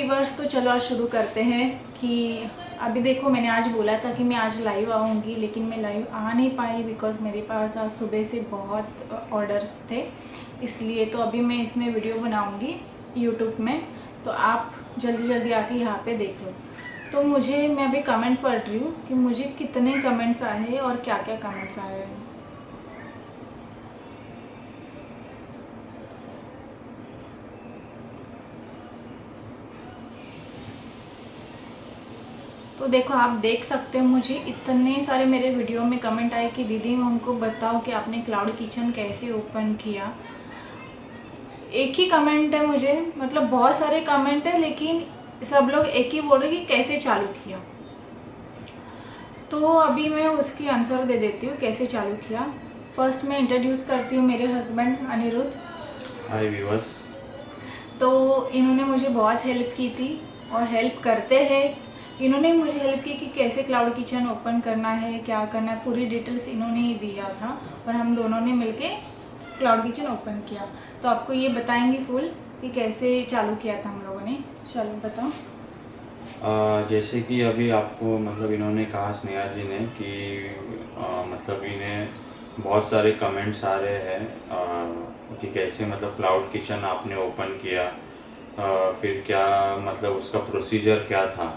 Viewers, तो चलो आज शुरू करते हैं कि अभी देखो, मैंने आज बोला था कि मैं आज लाइव आऊँगी, लेकिन मैं लाइव आ नहीं पाई बिकॉज़ मेरे पास आज सुबह से बहुत ऑर्डर्स थे। इसलिए तो अभी मैं इसमें वीडियो बनाऊँगी यूट्यूब में, तो आप जल्दी जल्दी आके यहाँ पे देख लो। तो मैं अभी कमेंट पढ़ रही हूँ कि मुझे कितने कमेंट्स आए हैं और क्या क्या कमेंट्स आए हैं। तो देखो, आप देख सकते हो मुझे इतने सारे मेरे वीडियो में कमेंट आए कि दीदी हमको बताओ कि आपने क्लाउड किचन कैसे ओपन किया। एक ही कमेंट है मुझे, मतलब बहुत सारे कमेंट है लेकिन सब लोग एक ही बोल रहे कि कैसे चालू किया। तो अभी मैं उसकी आंसर दे देती हूँ कैसे चालू किया। फर्स्ट मैं इंट्रोड्यूस करती हूँ मेरे हस्बैंड अनिरुद्ध। हाय व्यूअर्स। तो इन्होंने मुझे बहुत हेल्प की थी और हेल्प करते हैं। इन्होंने मुझे हेल्प की कि कैसे क्लाउड किचन ओपन करना है, क्या करना है, पूरी डिटेल्स इन्होंने ही दिया था और हम दोनों ने मिलके क्लाउड किचन ओपन किया। तो आपको ये बताएंगे फुल कि कैसे चालू किया था हम लोगों ने। चलो बताओ। जैसे कि अभी आपको मतलब इन्होंने कहा स्नेहा जी ने कि मतलब इन्हें बहुत सारे कमेंट्स आ रहे हैं कि कैसे मतलब क्लाउड किचन आपने ओपन किया, फिर क्या मतलब उसका प्रोसीजर क्या था।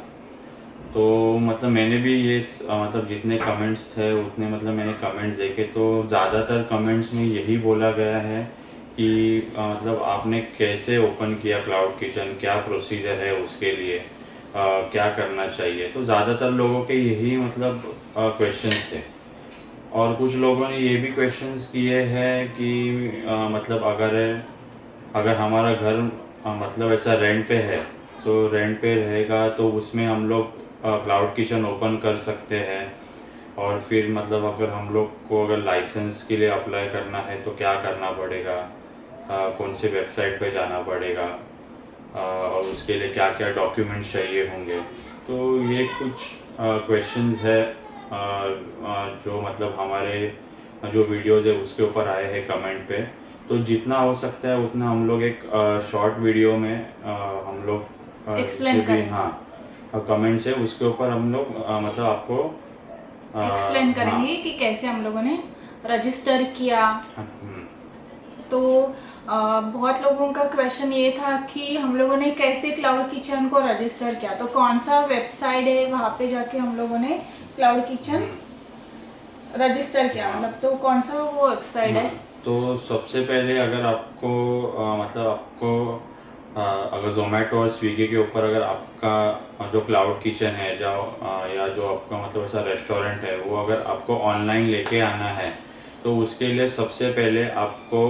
तो मतलब मैंने भी ये मतलब जितने कमेंट्स थे उतने मतलब मैंने कमेंट्स देखे, तो ज़्यादातर कमेंट्स में यही बोला गया है कि मतलब आपने कैसे ओपन किया क्लाउड किचन, क्या प्रोसीजर है उसके लिए, क्या करना चाहिए। तो ज़्यादातर लोगों के यही मतलब क्वेश्चंस थे। और कुछ लोगों ने ये भी क्वेश्चंस किए हैं कि मतलब अगर हमारा घर मतलब ऐसा रेंट पे है, तो रेंट पे रहेगा तो उसमें हम लोग क्लाउड किचन ओपन कर सकते हैं। और फिर मतलब अगर हम लोग को अगर लाइसेंस के लिए अप्लाई करना है तो क्या करना पड़ेगा, कौन से वेबसाइट पे जाना पड़ेगा, और उसके लिए क्या क्या डॉक्यूमेंट्स चाहिए होंगे। तो ये कुछ क्वेश्चंस है जो मतलब हमारे जो वीडियोज़ है उसके ऊपर आए हैं कमेंट पे। तो जितना हो सकता है उतना हम लोग एक शॉर्ट वीडियो में हम लोग एक्सप्लेन जो भी करेंगे। कमेंट्स है उसके ऊपर हम लोग मतलब आपको एक्सप्लेन हाँ। करेंगे कि कैसे हम लोगों ने रजिस्टर किया। हम्म। तो बहुत लोगों का क्वेश्चन ये था कि हम लोगों ने कैसे क्लाउड किचन को रजिस्टर किया, तो कौन सा वेबसाइट है वहाँ पे जाके हम लोगों ने क्लाउड किचन रजिस्टर किया, हाँ। मतलब तो कौन सा वो वेबसाइट है। तो सबसे पहले अगर आपको मतलब आपको अगर जोमेटो और स्विगी के ऊपर अगर आपका जो क्लाउड किचन है या जो आपका मतलब ऐसा रेस्टोरेंट है वो अगर आपको ऑनलाइन लेके आना है, तो उसके लिए सबसे पहले आपको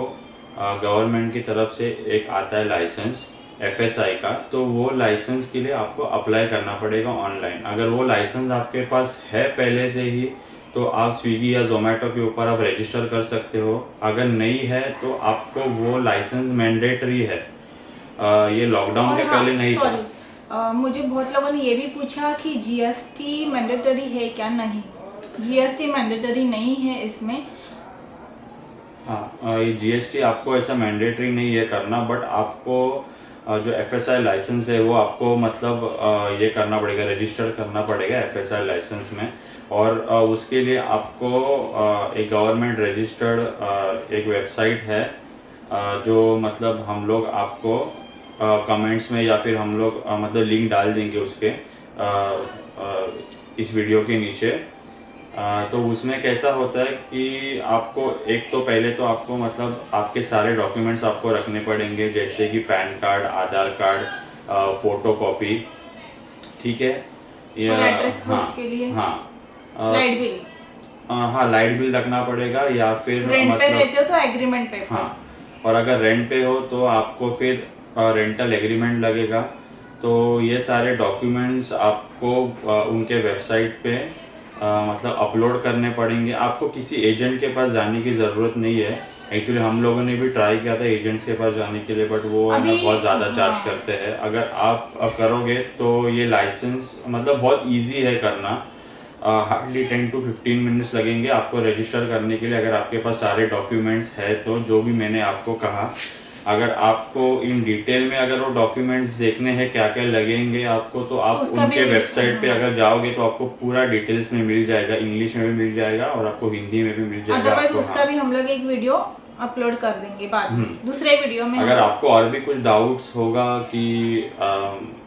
गवर्नमेंट की तरफ से एक आता है लाइसेंस FSI का। तो वो लाइसेंस के लिए आपको अप्लाई करना पड़ेगा ऑनलाइन। अगर वो लाइसेंस आपके पास है पहले से ही तो आप स्विगी या जोमेटो के ऊपर आप रजिस्टर कर सकते हो। अगर नहीं है तो आपको वो लाइसेंस मैंडेटरी है। ये लॉकडाउन और के हाँ, पहले नहीं था। सॉरी, मुझे बहुत लोगों ने ये भी पूछा कि जीएसटी मैंडेटरी है क्या। नहीं, जीएसटी मैंडेटरी नहीं है इसमें। हाँ, ये GST आपको ऐसा मैंडेटरी नहीं है करना, बट आपको जो FSI लाइसेंस है वो आपको मतलब ये करना पड़ेगा, रजिस्टर करना पड़ेगा FSI लाइसेंस में। और उसके लिए आपको एक गवर्नमेंट रजिस्टर्ड एक वेबसाइट है जो मतलब हम लोग आपको कमेंट्स में या फिर हम लोग मतलब लिंक डाल देंगे उसके इस वीडियो के नीचे। तो उसमें कैसा होता है कि आपको एक तो पहले तो आपको मतलब आपके सारे डॉक्यूमेंट्स आपको रखने पड़ेंगे, जैसे कि पैन कार्ड, आधार कार्ड, फोटो कॉपी, ठीक है। और या एड्रेस हाँ। प्रूफ के लिए हाँ। Light bill. हाँ, लाइट बिल रखना पड़ेगा या फिर रेंट पे मतलब रहते हो तो एग्रीमेंट पेपर। हाँ। और अगर रेंट पे हो तो आपको फिर रेंटल एग्रीमेंट लगेगा। तो ये सारे डॉक्यूमेंट्स आपको उनके वेबसाइट पे मतलब अपलोड करने पड़ेंगे। आपको किसी एजेंट के पास जाने की ज़रूरत नहीं है। एक्चुअली हम लोगों ने भी ट्राई किया था एजेंट्स के पास जाने के लिए, बट वो है ना अभी बहुत ज़्यादा चार्ज हाँ, करते हैं। अगर आप करोगे तो ये लाइसेंस मतलब बहुत इजी है करना। हार्डली 10 to 15 मिनट्स लगेंगे आपको रजिस्टर करने के लिए, अगर आपके पास सारे डॉक्यूमेंट्स है तो जो भी मैंने आपको कहा। अगर आपको इन डिटेल में अगर वो डॉक्यूमेंट्स देखने हैं क्या क्या लगेंगे आपको, तो आप उसका भी उनके वेबसाइट पे हाँ। अगर जाओगे तो आपको पूरा डिटेल्स में मिल जाएगा, इंग्लिश में भी मिल जाएगा और आपको हिंदी में भी मिल जाएगा अदरवाइज आपको। उसका हाँ। भी हम लोग एक वीडियो अपलोड कर देंगे बाद में, दूसरे वीडियो में हम अगर लोग। आपको और भी कुछ डाउट्स होगा कि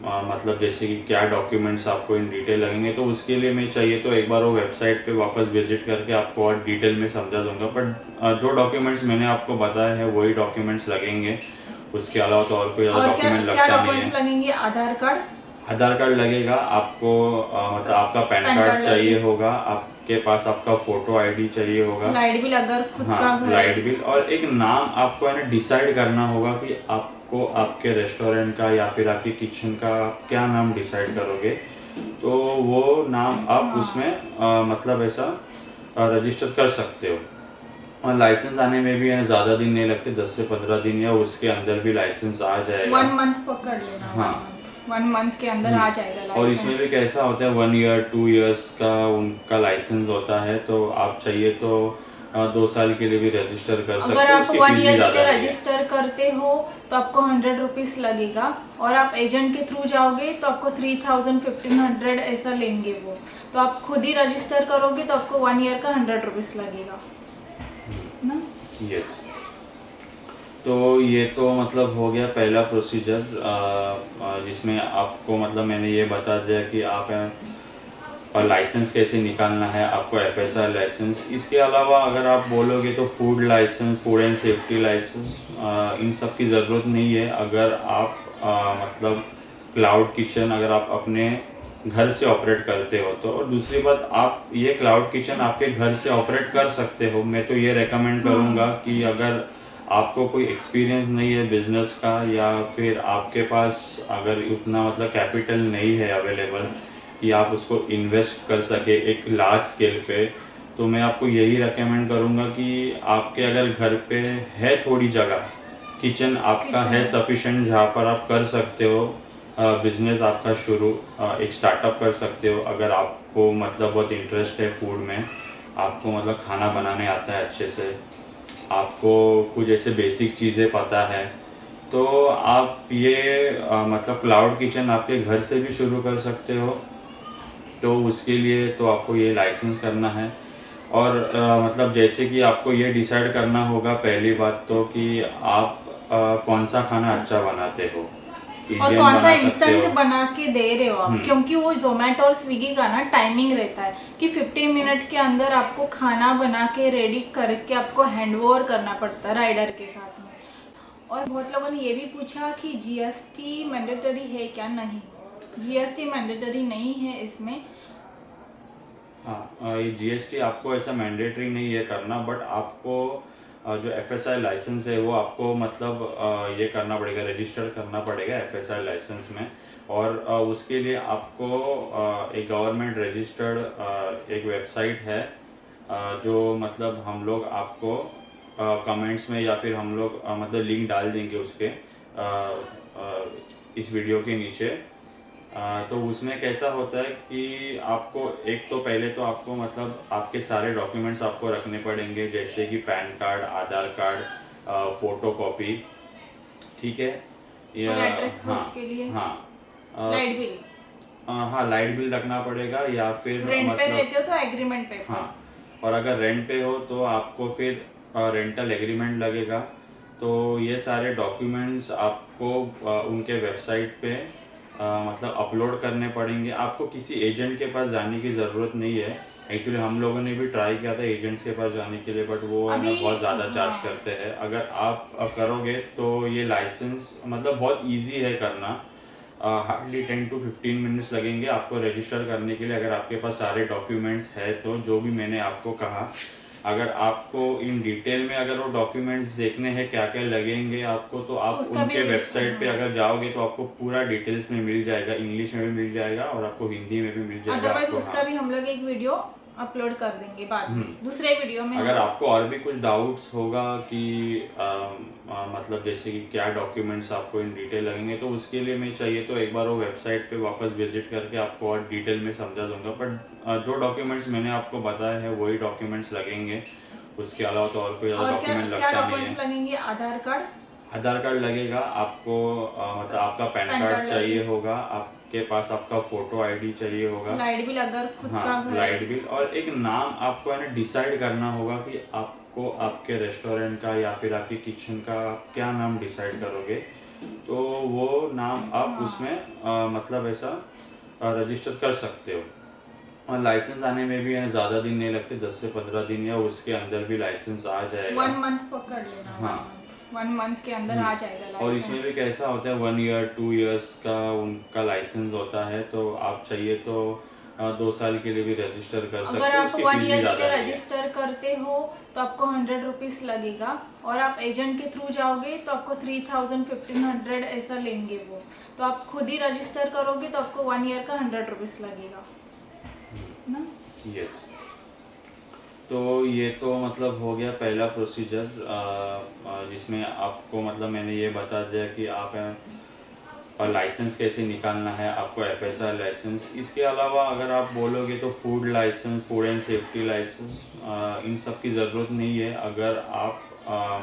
मतलब जैसे कि क्या डॉक्यूमेंट्स आपको इन डिटेल लगेंगे, तो उसके लिए मैं चाहिए तो एक बार वो वेबसाइट पे वापस विजिट करके आपको और डिटेल में समझा दूंगा। बट जो डॉक्यूमेंट्स मैंने आपको बताया है वही डॉक्यूमेंट्स लगेंगे, उसके अलावा तो और कोई ज़्यादा और क्या डॉक्यूमेंट क्या लगता नहीं डॉक्यूमेंट्स है। लगेंगे? आधार कार्ड, आधार कार्ड लगेगा आपको, मतलब आपका पैन पैन कार्ड कार्ड चाहिए लगेगा, होगा, आपके पास आपका फोटो आईडी चाहिए होगा। लाइट बिल अगर खुद हाँ, का घर है। लाइट बिल, और एक नाम आपको है ना डिसाइड करना होगा कि आपको आपके रेस्टोरेंट का या फिर आपकी किचन का क्या नाम डिसाइड करोगे, तो वो नाम आप हाँ। उसमें मतलब ऐसा रजिस्टर कर सकते हो। और लाइसेंस आने में भी है ना ज़्यादा दिन नहीं लगते, 10 से 15 दिन या उसके अंदर भी लाइसेंस आ जाएगा। 1 मंथ पकड़ लेना, हाँ। 1 मंथ के अंदर आ जाएगा और इसमें भी लाइसेंस। कैसा होता है 1 ईयर 2 ईयर्स का उनका लाइसेंस होता है, तो आप चाहिए तो 2 साल के लिए भी रजिस्टर कर सकते अगर हो, आप उसकी 1 फीस भी ईयर के ज़्यादा लिए नहीं है। रजिस्टर करते हो तो आपको 100 रुपीज़ लगेगा, और आप एजेंट के थ्रू जाओगे तो आपको 3000 1500 ऐसा लेंगे वो। तो आप खुद ही रजिस्टर करोगे तो आपको 1 ईयर का 100 रुपीज़ लगेगा ना। यस। तो ये तो मतलब हो गया पहला प्रोसीजर, जिसमें आपको मतलब मैंने ये बता दिया कि आप और लाइसेंस कैसे निकालना है, आपको एफएसआई लाइसेंस। इसके अलावा अगर आप बोलोगे तो food licence, food and safety licence, इन सब की ज़रूरत नहीं है अगर आप मतलब क्लाउड किचन अगर आप अपने घर से ऑपरेट करते हो तो। और दूसरी बात, आप ये क्लाउड किचन आपके घर से ऑपरेट कर सकते हो। मैं तो ये रेकमेंड करूँगा कि अगर आपको कोई एक्सपीरियंस नहीं है बिजनेस का, या फिर आपके पास अगर उतना मतलब कैपिटल नहीं है अवेलेबल कि आप उसको इन्वेस्ट कर सके एक लार्ज स्केल पे, तो मैं आपको यही रेकमेंड करूँगा कि आपके अगर घर पे है थोड़ी जगह, किचन आपका है किचन सफिशेंट जहाँ पर आप कर सकते हो बिजनेस आपका शुरू, एक स्टार्टअप कर सकते हो। अगर आपको मतलब बहुत इंटरेस्ट है फूड में, आपको मतलब खाना बनाने आता है अच्छे से, आपको कुछ ऐसे बेसिक चीज़ें पता है, तो आप ये मतलब क्लाउड किचन आपके घर से भी शुरू कर सकते हो। तो उसके लिए तो आपको ये लाइसेंस करना है। और मतलब जैसे कि आपको ये डिसाइड करना होगा पहली बात तो कि आप कौन सा खाना अच्छा बनाते हो, और इंडियन कौन सा बना सकते इंस्टेंट हो। बना के दे रहे हो आप, क्योंकि वो जोमेटो और स्विगी का ना टाइमिंग रहता है कि 15 मिनट के अंदर आपको खाना बना के रेडी करके आपको हैंड ओवर करना पड़ता है राइडर के साथ में। और बहुत लोगों ने ये भी पूछा कि जीएसटी मैंडेटरी है क्या? नहीं, जीएसटी मैंडेटरी नहीं है इसमें। हाँ, ये जीएसटी आपको ऐसा मैंडेटरी नहीं है करना, बट आपको जो एफएसआई लाइसेंस है वो आपको मतलब ये करना पड़ेगा, रजिस्टर करना पड़ेगा एफएसआई लाइसेंस में। और उसके लिए आपको एक गवर्नमेंट रजिस्टर्ड एक वेबसाइट है, जो मतलब हम लोग आपको कमेंट्स में या फिर हम लोग मतलब लिंक डाल देंगे उसके इस वीडियो के नीचे। तो उसमें कैसा होता है कि आपको एक तो पहले तो आपको मतलब आपके सारे डॉक्यूमेंट्स आपको रखने पड़ेंगे, जैसे कि पैन कार्ड, आधार कार्ड, फोटो कॉपी, ठीक है। और या एड्रेस हाँ। प्रूफ के लिए हाँ। लाइट बिल, हाँ, लाइट बिल रखना पड़ेगा, या फिर रेंट पे मतलब रहते हो तो एग्रीमेंट पेपर। हाँ। और अगर रेंट पे हो तो आपको फिर रेंटल एग्रीमेंट लगेगा। तो ये सारे डॉक्यूमेंट्स आपको उनके वेबसाइट पे मतलब अपलोड करने पड़ेंगे। आपको किसी एजेंट के पास जाने की ज़रूरत नहीं है। एक्चुअली हम लोगों ने भी ट्राई किया था एजेंट्स के पास जाने के लिए, बट वो है ना अभी बहुत ज़्यादा चार्ज हाँ, करते हैं। अगर आप करोगे तो ये लाइसेंस मतलब बहुत इजी है करना, हार्डली 10 to 15 मिनट्स लगेंगे आपको रजिस्टर करने के लिए, अगर आपके पास सारे डॉक्यूमेंट्स है तो। जो भी मैंने आपको कहा, अगर आपको इन डिटेल में अगर वो डॉक्यूमेंट्स देखने हैं क्या क्या लगेंगे आपको, तो आप उसका भी उनके वेबसाइट पे हाँ। अगर जाओगे तो आपको पूरा डिटेल्स में मिल जाएगा, इंग्लिश में भी मिल जाएगा और आपको हिंदी में भी मिल जाएगा अदरवाइज आपको। उसका हाँ। भी हम लोग एक वीडियो अपलोड कर देंगे बाद में, दूसरे वीडियो में हम अगर लोग। आपको और भी कुछ डाउट्स होगा कि मतलब जैसे कि क्या डॉक्यूमेंट्स आपको इन डिटेल लगेंगे, तो उसके लिए मैं चाहिए तो एक बार वो वेबसाइट पे वापस विजिट करके आपको और डिटेल में समझा दूंगा। बट जो डॉक्यूमेंट्स मैंने आपको बताया है वही डॉक्यूमेंट्स लगेंगे, उसके अलावा तो और कोई ज़्यादा और क्या डॉक्यूमेंट क्या लगता नहीं डॉक्यूमेंट्स है। लगेंगे? आधार कार्ड, आधार कार्ड लगेगा आपको, मतलब आपका पैन पैन कार्ड कार्ड चाहिए लगेगा, होगा, आपके पास आपका फोटो आईडी चाहिए होगा। लाइट बिल अगर खुद हाँ, का घर है। लाइट बिल, और एक नाम आपको है ना डिसाइड करना होगा कि आपको आपके रेस्टोरेंट का या फिर आपके किचन का आप क्या नाम डिसाइड करोगे। तो वो नाम आप हाँ, उसमें मतलब ऐसा रजिस्टर कर सकते हो। और लाइसेंस आने में भी है ज़्यादा दिन नहीं लगते, 10 से 15 दिन या उसके अंदर भी लाइसेंस आ जाएगा। 1 मंथ पकड़ लेना, हाँ। 1 मंथ के अंदर आ जाएगा और इसमें भी लाइसेंस। कैसा होता है, 1 ईयर 2 ईयर्स का उनका लाइसेंस होता है, तो आप चाहिए तो 2 साल के लिए भी रजिस्टर कर अगर सकते हो, आप उसकी 1 ईयर फीस भी के लिए ज़्यादा नहीं है। रजिस्टर करते हो तो आपको 100 रुपीज़ लगेगा, और आप एजेंट के थ्रू जाओगे तो आपको 3000 1500 ऐसा लेंगे वो। तो आप खुद ही रजिस्टर करोगे तो आपको 1 ईयर का 100 रुपीज़ लगेगा ना। यस। तो ये तो मतलब हो गया पहला प्रोसीजर, जिसमें आपको मतलब मैंने ये बता दिया कि आप और लाइसेंस कैसे निकालना है, आपको एफएसआई लाइसेंस। इसके अलावा अगर आप बोलोगे तो food licence, food and safety licence, इन सब की ज़रूरत नहीं है अगर आप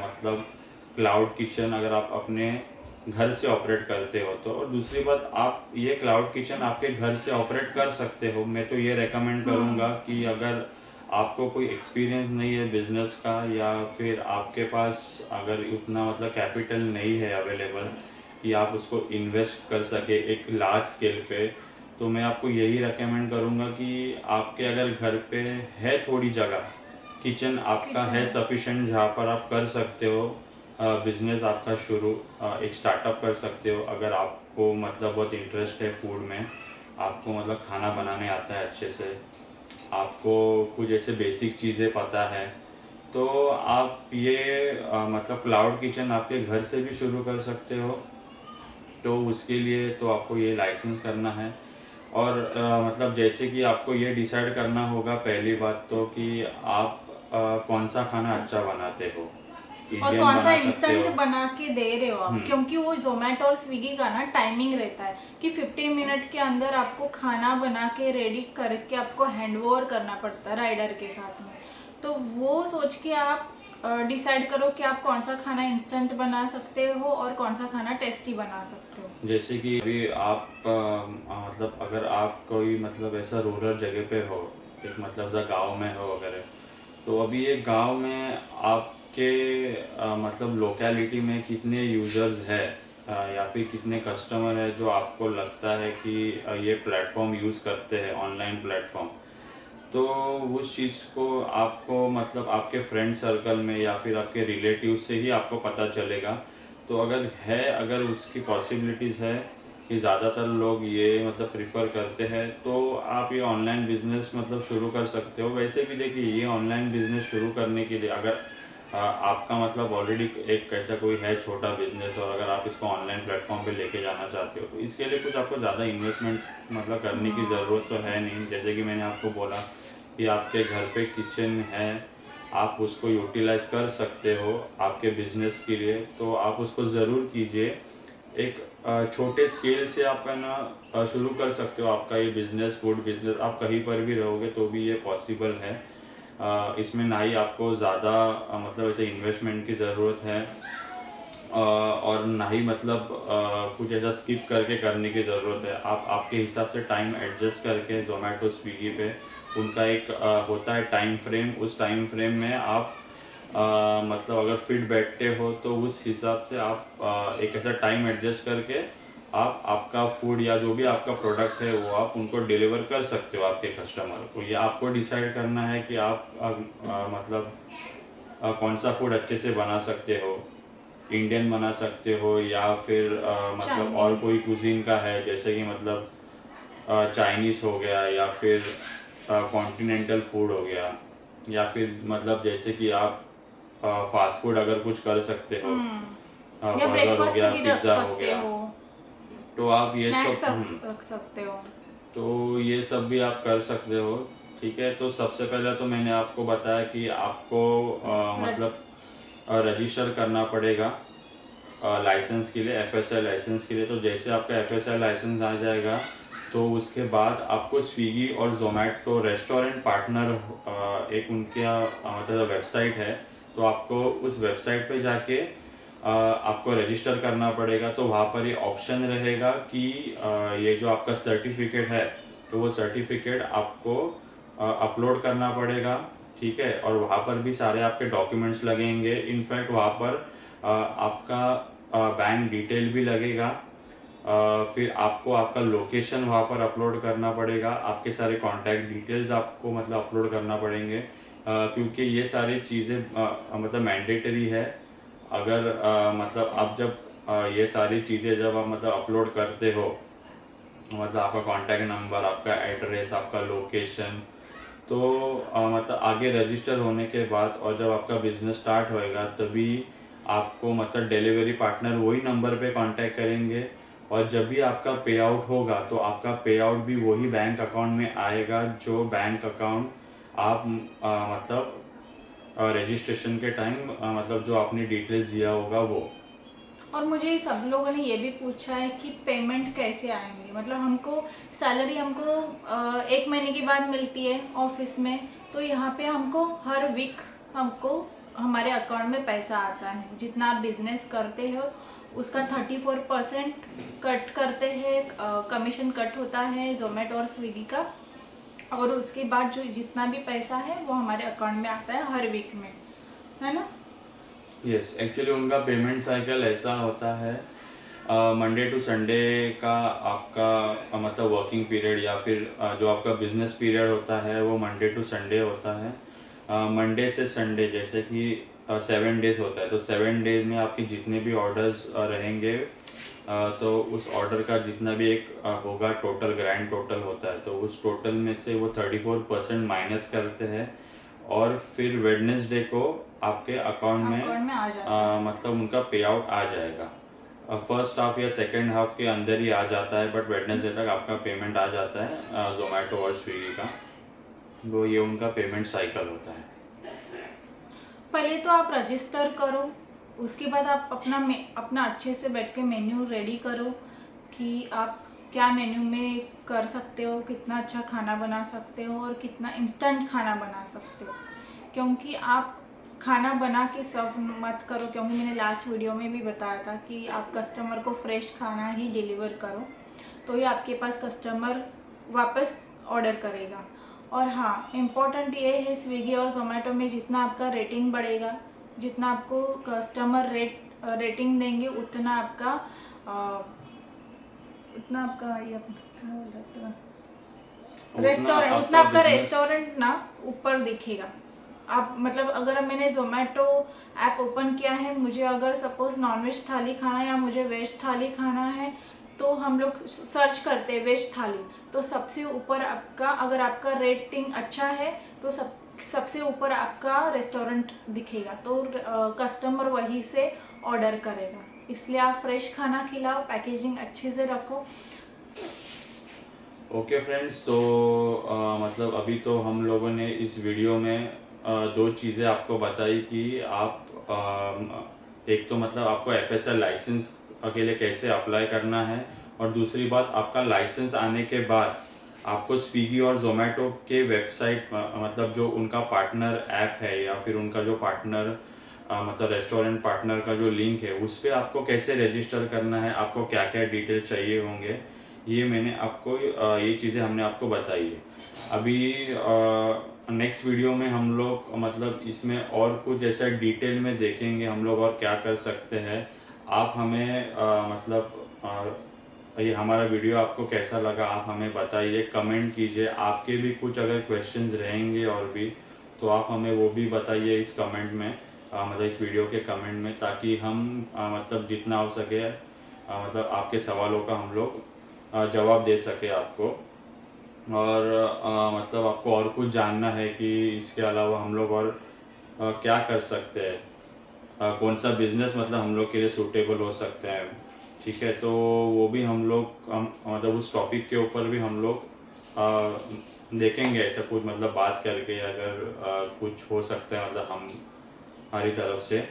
मतलब क्लाउड किचन अगर आप अपने घर से ऑपरेट करते हो तो। और दूसरी बात, आप ये क्लाउड किचन आपके घर से ऑपरेट कर सकते हो। मैं तो ये रेकमेंड करूँगा कि अगर आपको कोई एक्सपीरियंस नहीं है बिजनेस का, या फिर आपके पास अगर उतना मतलब कैपिटल नहीं है अवेलेबल कि आप उसको इन्वेस्ट कर सके एक लार्ज स्केल पे, तो मैं आपको यही रेकमेंड करूँगा कि आपके अगर घर पे है थोड़ी जगह, किचन आपका है किचन सफिशेंट जहाँ पर आप कर सकते हो बिजनेस आपका शुरू, एक स्टार्टअप कर सकते हो। अगर आपको मतलब बहुत इंटरेस्ट है फूड में, आपको मतलब खाना बनाने आता है अच्छे से, आपको कुछ ऐसे बेसिक चीज़ें पता है, तो आप ये मतलब क्लाउड किचन आपके घर से भी शुरू कर सकते हो। तो उसके लिए तो आपको ये लाइसेंस करना है। और मतलब जैसे कि आपको ये डिसाइड करना होगा पहली बात तो कि आप कौन सा खाना अच्छा बनाते हो, और इंडियन कौन सा बना सकते इंस्टेंट हो। बना के दे रहे हो आप, हम्म। क्योंकि वो जोमेटो और स्विगी का ना टाइमिंग रहता है कि 15 मिनट के अंदर आपको खाना बना के रेडी करके आपको हैंड ओवर करना पड़ता है राइडर के साथ में। तो वो सोच के आप डिसाइड करो कि आप कौन सा खाना इंस्टेंट बना सकते हो और कौन सा खाना टेस्टी बना सकते हो। जैसे कि अभी आप मतलब अगर आप कोई मतलब ऐसा रूरल जगह पे हो, एक मतलब ऐसा गांव में हो वगैरह, तो अभी ये गांव में आपके मतलब लोकेलिटी में कितने यूजर्स है, या फिर कितने कस्टमर है जो आपको लगता है कि ये प्लेटफॉर्म यूज़ करते हैं, ऑनलाइन प्लेटफॉर्म। तो उस चीज़ को आपको मतलब आपके फ्रेंड सर्कल में या फिर आपके रिलेटिव से ही आपको पता चलेगा। तो अगर है, अगर उसकी पॉसिबिलिटीज़ है कि ज़्यादातर लोग ये मतलब प्रिफर करते हैं, तो आप ये ऑनलाइन बिजनेस मतलब शुरू कर सकते हो। वैसे भी देखिए, ये ऑनलाइन बिजनेस शुरू करने के लिए अगर आपका मतलब ऑलरेडी एक ऐसा कोई है छोटा बिजनेस, और अगर आप इसको ऑनलाइन प्लेटफॉर्म पे लेके जाना चाहते हो, तो इसके लिए कुछ आपको ज़्यादा इन्वेस्टमेंट मतलब करने की ज़रूरत तो है नहीं। जैसे कि मैंने आपको बोला कि आपके घर पे किचन है, आप उसको यूटिलाइज कर सकते हो आपके बिजनेस के लिए, तो आप उसको ज़रूर कीजिए। एक छोटे स्केल से आप है ना शुरू कर सकते हो आपका ये बिजनेस, फूड बिजनेस। आप कहीं पर भी रहोगे तो भी ये पॉसिबल है। इसमें ना ही आपको ज़्यादा मतलब ऐसे इन्वेस्टमेंट की ज़रूरत है, और ना ही मतलब कुछ ऐसा स्किप करके करने की ज़रूरत है। आप आपके हिसाब से टाइम एडजस्ट करके जोमेटो स्विगी पे उनका एक होता है टाइम फ्रेम, उस टाइम फ्रेम में आप मतलब अगर फिट बैठते हो तो उस हिसाब से आप एक ऐसा टाइम एडजस्ट करके आप आपका फूड या जो भी आपका प्रोडक्ट है वो आप उनको डिलीवर कर सकते हो आपके कस्टमर को। ये आपको डिसाइड करना है कि आप मतलब कौन सा फूड अच्छे से बना सकते हो। इंडियन बना सकते हो या फिर मतलब और चाइनीज। कोई कुजीन का है, जैसे कि मतलब चाइनीज़ हो गया, या फिर कॉन्टिनेंटल फूड हो गया, या फिर मतलब जैसे कि आप फास्ट फूड अगर कुछ कर सकते हो, या बर्गर हो ब्रेकफास्ट गया, भी रख पिज़्ज़ा हो सकते गया, हो, तो आप ये स्नैक्स सब रख सकते हो। तो ये सब भी आप कर सकते हो। ठीक है, तो सबसे पहले तो मैंने आपको बताया कि आपको रज मतलब रजिस्टर करना पड़ेगा लाइसेंस के लिए, एफएसआई लाइसेंस के लिए। तो जैसे आपका एफएसआई लाइसेंस आ जाएगा, तो उसके बाद आपको स्विगी और जोमेटो रेस्टोरेंट पार्टनर एक उनका मतलब वेबसाइट है, तो आपको उस वेबसाइट पे जाके आपको रजिस्टर करना पड़ेगा। तो वहाँ पर ये ऑप्शन रहेगा कि ये जो आपका सर्टिफिकेट है तो वो सर्टिफिकेट आपको अपलोड करना पड़ेगा, ठीक है। और वहाँ पर भी सारे आपके डॉक्यूमेंट्स लगेंगे। इनफैक्ट वहाँ पर आपका बैंक डिटेल भी लगेगा। फिर आपको आपका लोकेशन वहाँ पर अपलोड करना पड़ेगा, आपके सारे कॉन्टैक्ट डिटेल्स आपको मतलब अपलोड करना पड़ेंगे, क्योंकि ये सारी चीज़ें मतलब मैंडेटरी है। अगर मतलब आप जब ये सारी चीज़ें जब आप मतलब अपलोड करते हो, मतलब आपका कॉन्टैक्ट नंबर, आपका एड्रेस, आपका लोकेशन, तो मतलब आगे रजिस्टर होने के बाद और जब आपका बिजनेस स्टार्ट होएगा तभी आपको मतलब डिलीवरी पार्टनर वही नंबर पे कांटेक्ट करेंगे। और जब भी आपका पे आउट होगा तो आपका पे आउट भी वही बैंक अकाउंट में आएगा जो बैंक अकाउंट आप मतलब रजिस्ट्रेशन के टाइम मतलब जो आपने डिटेल्स दिया होगा वो। और मुझे सब लोगों ने ये भी पूछा है कि पेमेंट कैसे आएंगे, मतलब हमको सैलरी हमको 1 महीने के बाद मिलती है ऑफिस में, तो यहाँ पे हमको हर वीक हमको हमारे अकाउंट में पैसा आता है। जितना आप बिजनेस करते हो उसका 34% कट करते हैं, कमीशन कट होता है जोमेटो और स्विगी का। और उसके बाद जो जितना भी पैसा है वो हमारे अकाउंट में आता है हर वीक में, है ना। यस, एक्चुअली उनका पेमेंट साइकिल ऐसा होता है, मंडे टू संडे का आपका मतलब वर्किंग पीरियड या फिर जो आपका बिजनेस पीरियड होता है वो मंडे टू संडे होता है। मंडे से संडे जैसे कि 7 डेज होता है, तो 7 डेज में आपके जितने भी ऑर्डर्स रहेंगे तो उस ऑर्डर का जितना भी एक होगा टोटल, ग्रैंड टोटल होता है, तो उस टोटल में से वो 34% माइनस करते हैं और फिर वेडनेसडे को आपके अकाउंट में आ जाता है। मतलब उनका पे आउट आ जाएगा। फर्स्ट हाफ या सेकेंड हाफ के अंदर ही आ जाता है, बट वेडनेसडे तक आपका पेमेंट आ जाता है जोमेटो और स्विगी का। वो ये उनका पेमेंट साइकिल होता है। पहले तो आप रजिस्टर करो, उसके बाद आप अपना अच्छे से बैठ के मेन्यू रेडी करो कि आप क्या मेन्यू में कर सकते हो, कितना अच्छा खाना बना सकते हो और कितना इंस्टेंट खाना बना सकते हो। क्योंकि आप खाना बना के सर्व मत करो, क्योंकि मैंने लास्ट वीडियो में भी बताया था कि आप कस्टमर को फ्रेश खाना ही डिलीवर करो, तो ये आपके पास कस्टमर वापस ऑर्डर करेगा। और हाँ, इम्पोर्टेंट ये है स्विगी और जोमेटो में जितना आपका रेटिंग बढ़ेगा, जितना आपको कस्टमर रेटिंग देंगे उतना आपका ये क्या बोल सकते हैं, रेस्टोरेंट, उतना आपका रेस्टोरेंट ना ऊपर दिखेगा। आप मतलब अगर मैंने जोमेटो ऐप ओपन किया है, मुझे अगर सपोज नॉनवेज थाली खाना है या मुझे वेज थाली खाना है, तो हम लोग सर्च करते हैं वेज थाली, तो सबसे ऊपर आपका, अगर आपका रेटिंग अच्छा है तो सबसे ऊपर आपका रेस्टोरेंट दिखेगा, तो कस्टमर वहीं से ऑर्डर करेगा। इसलिए आप फ्रेश खाना खिलाओ, पैकेजिंग अच्छे से रखो। ओके फ्रेंड्स, तो मतलब अभी तो हम लोगों ने इस वीडियो में दो चीज़ें आपको बताई कि आप एक तो मतलब आपको एफएसएल लाइसेंस के लिए कैसे अप्लाई करना है, और दूसरी बात आपका लाइसेंस आने के बाद आपको स्विगी और जोमेटो के वेबसाइट मतलब जो उनका पार्टनर ऐप है या फिर उनका जो पार्टनर मतलब रेस्टोरेंट पार्टनर का जो लिंक है उस पर आपको कैसे रजिस्टर करना है, आपको क्या क्या डिटेल चाहिए होंगे, ये मैंने आपको ये चीज़ें हमने आपको बताई है। अभी नेक्स्ट वीडियो में हम लोग मतलब इसमें और कुछ ऐसा डिटेल में देखेंगे हम लोग और क्या कर सकते हैं। आप हमें ये हमारा वीडियो आपको कैसा लगा आप हमें बताइए, कमेंट कीजिए। आपके भी कुछ अगर क्वेश्चंस रहेंगे और भी, तो आप हमें वो भी बताइए इस कमेंट में, मतलब इस वीडियो के कमेंट में, ताकि हम मतलब जितना हो सके मतलब आपके सवालों का हम लोग जवाब दे सके आपको। और मतलब आपको और कुछ जानना है कि इसके अलावा हम लोग और क्या कर सकते हैं, कौन सा बिजनेस मतलब हम लोग के लिए सूटेबल हो सकते हैं, ठीक है। तो वो भी हम लोग मतलब उस टॉपिक के ऊपर भी हम लोग देखेंगे, ऐसा कुछ मतलब बात करके अगर कुछ हो सकता है मतलब हम हमारी तरफ से,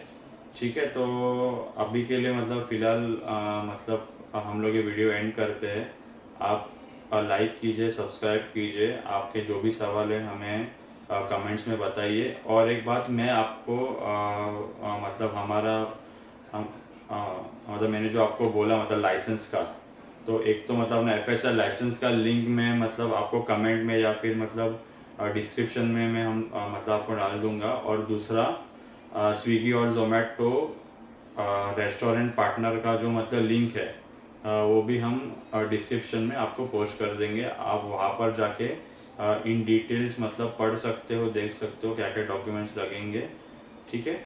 ठीक है। तो अभी के लिए मतलब फ़िलहाल मतलब हम लोग ये वीडियो एंड करते हैं। आप लाइक कीजिए, सब्सक्राइब कीजिए, आपके जो भी सवाल हैं हमें कमेंट्स में बताइए। और एक बात मैं आपको मतलब हमारा मतलब मैंने जो आपको बोला मतलब लाइसेंस का, तो एक तो मतलब अपना FSR लाइसेंस का लिंक मैं मतलब आपको कमेंट में या फिर मतलब डिस्क्रिप्शन में मैं मतलब आपको डाल दूंगा। और दूसरा स्विगी और जोमेटो रेस्टोरेंट पार्टनर का जो मतलब लिंक है वो भी हम डिस्क्रिप्शन में आपको पोस्ट कर देंगे। आप वहाँ पर जाके इन डिटेल्स मतलब पढ़ सकते हो, देख सकते हो क्या क्या डॉक्यूमेंट्स लगेंगे। ठीक है।